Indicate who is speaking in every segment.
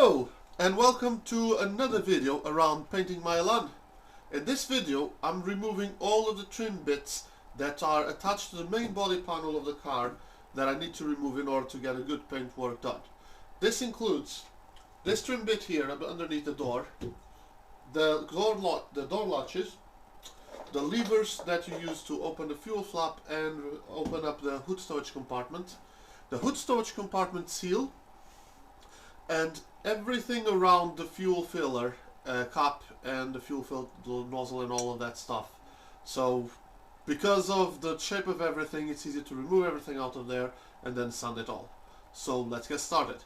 Speaker 1: Hello and welcome to another video around painting my Elan. In this video I'm removing all of the trim bits that are attached to the main body panel of the car that I need to remove in order to get a good paint work done. This includes this trim bit here underneath the door, the door latches, the levers that you use to open the fuel flap and open up the hood stowage compartment, the hood stowage compartment seal, and everything around the fuel filler cap and the fuel filter nozzle and all of that stuff. So because of the shape of everything, it's easy to remove everything out of there and then sand it all. So let's get started.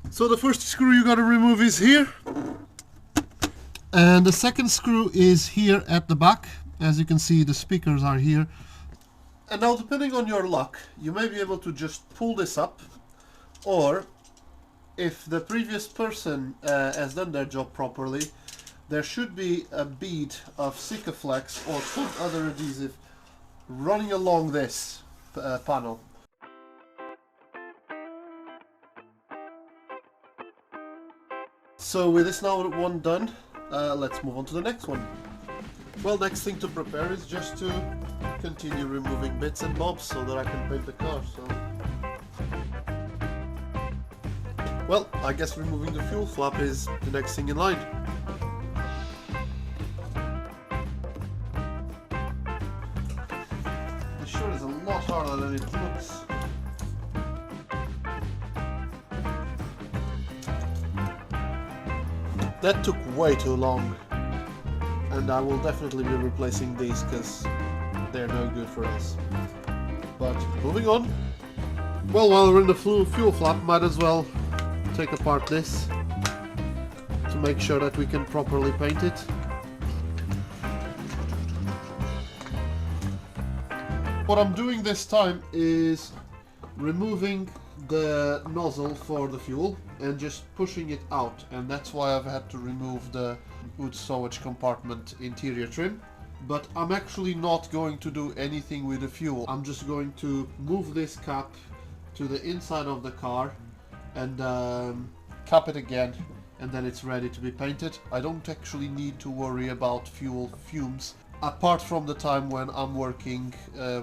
Speaker 1: So the first screw you gotta remove is here, and the second screw is here at the back. As you can see, the speakers are here. And now, depending on your luck, you may be able to just pull this up, or if the previous person has done their job properly, there should be a bead of Sikaflex or some other adhesive running along this panel. So with this now one done, let's move on to the next one. Well, next thing to prepare is just to continue removing bits and bobs so that I can paint the car. Well, I guess removing the fuel flap is the next thing in line. It sure is a lot harder than it looks. That took way too long, and I will definitely be replacing these because they're no good for us. But moving on. Well, while we're in the fuel flap, might as well take apart this to make sure that we can properly paint it. What I'm doing this time is removing the nozzle for the fuel and just pushing it out, and that's why I've had to remove the hood stowage compartment interior trim. But I'm actually not going to do anything with the fuel. I'm just going to move this cap to the inside of the car and cap it again, and then it's ready to be painted. I don't actually need to worry about fuel fumes apart from the time when I'm working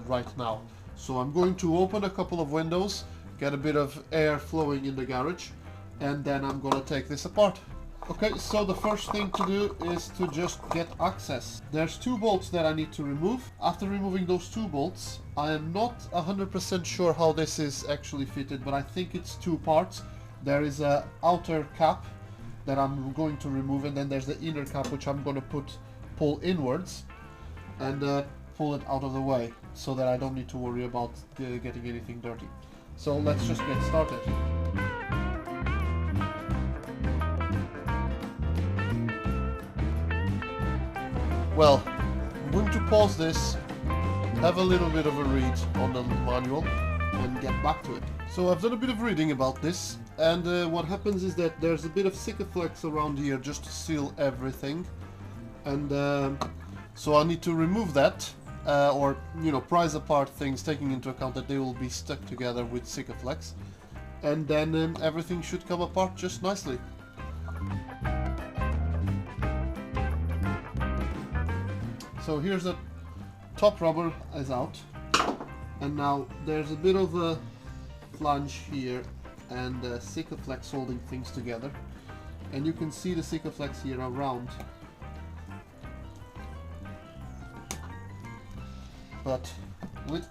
Speaker 1: right now. So I'm going to open a couple of windows, get a bit of air flowing in the garage, and then I'm gonna take this apart. Okay, so the first thing to do is to just get access. There's two bolts that I need to remove. After removing those two bolts, I am not 100% sure how this is actually fitted, but I think it's two parts. There is a outer cap that I'm going to remove, and then there's the inner cap which I'm going to pull inwards and pull it out of the way so that I don't need to worry about getting anything dirty. So let's just get started. Well, I'm going to pause this, have a little bit of a read on the manual, and get back to it. So I've done a bit of reading about this, and what happens is that there's a bit of Sikaflex around here just to seal everything, and so I need to remove that, or prise apart things, taking into account that they will be stuck together with Sikaflex, and then everything should come apart just nicely. So here's the top rubber is out, and now there's a bit of a flange here and Sikaflex holding things together, and you can see the Sikaflex here around. But with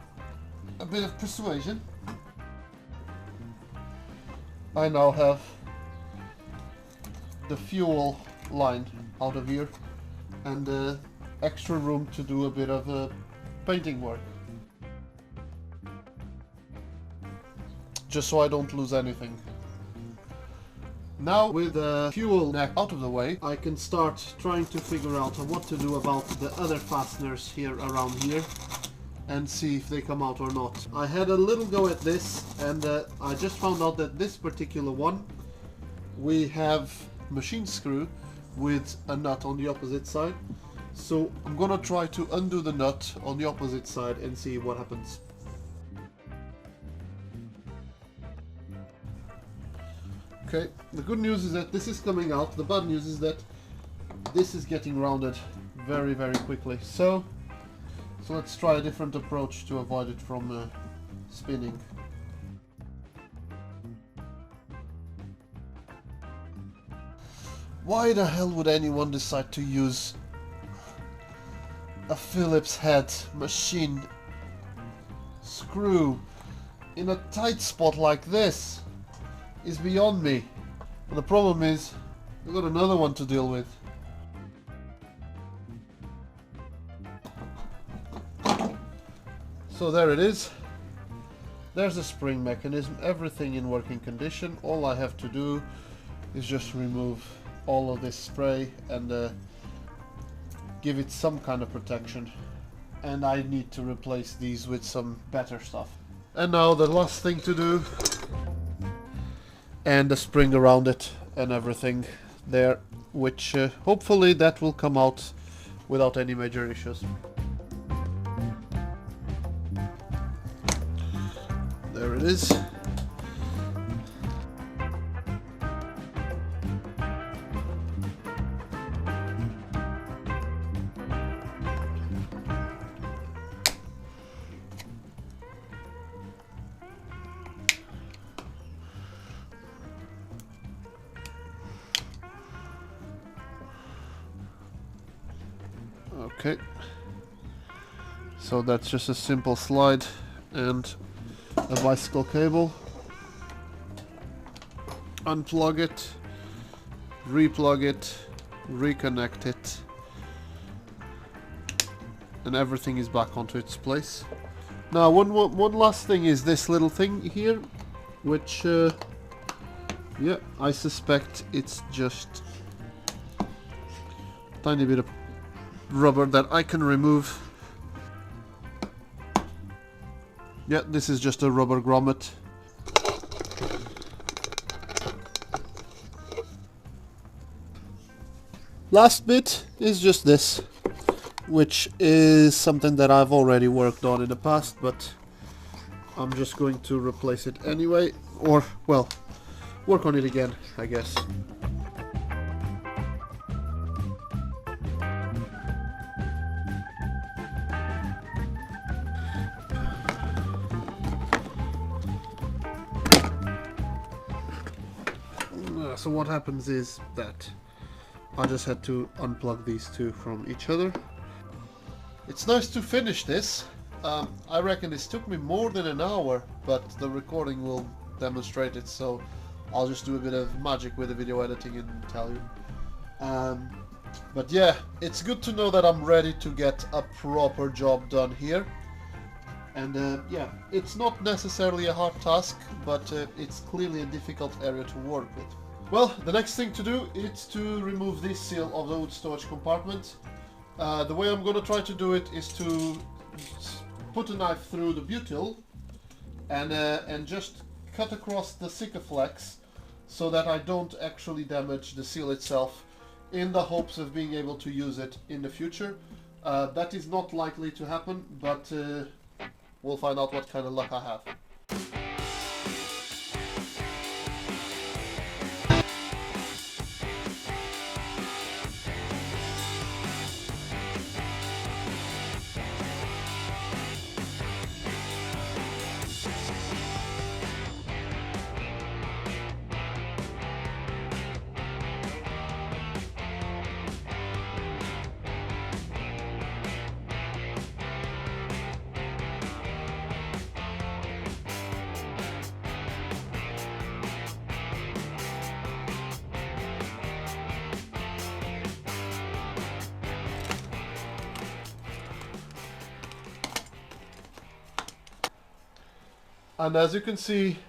Speaker 1: a bit of persuasion, I now have the fuel line out of here and extra room to do a bit of painting work, just so I don't lose anything. Now, with the fuel neck out of the way, I can start trying to figure out what to do about the other fasteners here around here and see if they come out or not. I had a little go at this, and I just found out that this particular one, we have machine screw with a nut on the opposite side. So I'm gonna try to undo the nut on the opposite side and see what happens. Okay, the good news is that this is coming out. The bad news is that this is getting rounded very, very quickly. So let's try a different approach to avoid it from spinning. Why the hell would anyone decide to use a Phillips head machine screw in a tight spot like this? Is beyond me. And the problem is, I've got another one to deal with. So there it is. There's the spring mechanism, everything in working condition. All I have to do is just remove all of this spray and give it some kind of protection. And I need to replace these with some better stuff. And now the last thing to do, and the spring around it and everything there, which hopefully that will come out without any major issues. There it is. Okay, so that's just a simple slide and a bicycle cable. Unplug it, replug it, reconnect it, and everything is back onto its place. Now one last thing is this little thing here, which yeah, I suspect it's just a tiny bit of rubber that I can remove. Yeah, this is just a rubber grommet. Last bit is just this, which is something that I've already worked on in the past, but I'm just going to replace it anyway, or, well, work on it again, I guess. So what happens is that I just had to unplug these two from each other. It's nice to finish this. I reckon this took me more than an hour, but the recording will demonstrate it, so I'll just do a bit of magic with the video editing and tell you. But yeah, it's good to know that I'm ready to get a proper job done here. And yeah, it's not necessarily a hard task, but it's clearly a difficult area to work with. Well, the next thing to do is to remove this seal of the wood storage compartment. The way I'm going to try to do it is to put a knife through the butyl and just cut across the Sikaflex so that I don't actually damage the seal itself, in the hopes of being able to use it in the future. That is not likely to happen, but we'll find out what kind of luck I have. And as you can see,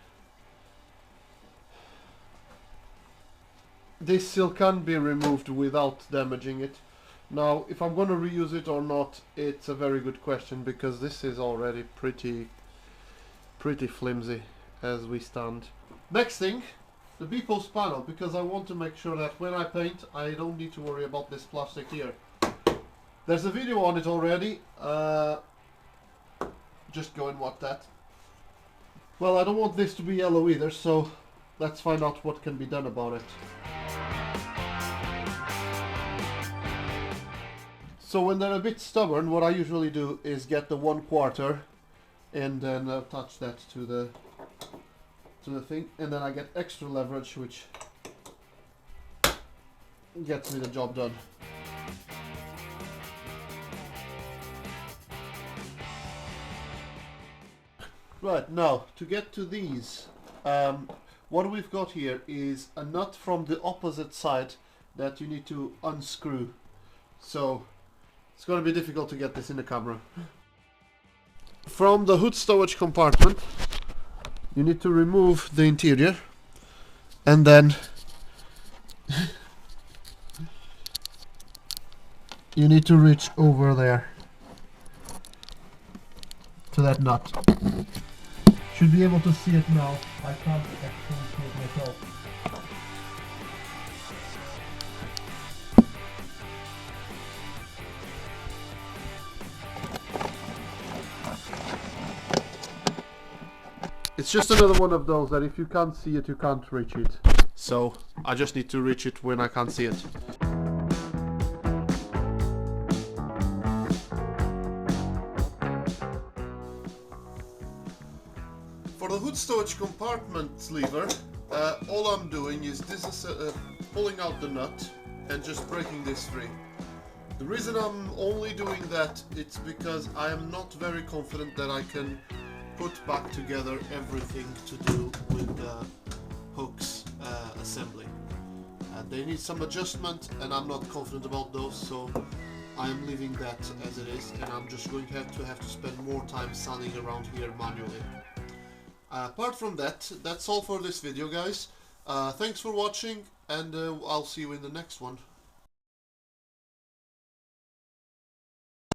Speaker 1: this seal can be removed without damaging it. Now, if I'm going to reuse it or not, it's a very good question, because this is already pretty flimsy as we stand. Next thing, the B-post panel, because I want to make sure that when I paint, I don't need to worry about this plastic here. There's a video on it already. Just go and watch that. Well, I don't want this to be yellow either, so let's find out what can be done about it. So when they're a bit stubborn, what I usually do is get the 1/4 and then attach that to the thing, and then I get extra leverage, which gets me the job done. Right, now to get to these, what we've got here is a nut from the opposite side that you need to unscrew. So it's going to be difficult to get this in the camera. From the hood stowage compartment, you need to remove the interior, and then you need to reach over there to that nut. Should be able to see it now. I can't actually see it myself. It's just another one of those that if you can't see it, you can't reach it. So I just need to reach it when I can't see it. For the hood stowage compartment lever, all I'm doing is pulling out the nut and just breaking this free. The reason I'm only doing that, it's because I am not very confident that I can put back together everything to do with the hooks assembly. They need some adjustment and I'm not confident about those, so I'm leaving that as it is, and I'm just going to have to spend more time sanding around here manually. Apart from that, that's all for this video, guys. Thanks for watching, and I'll see you in the next one.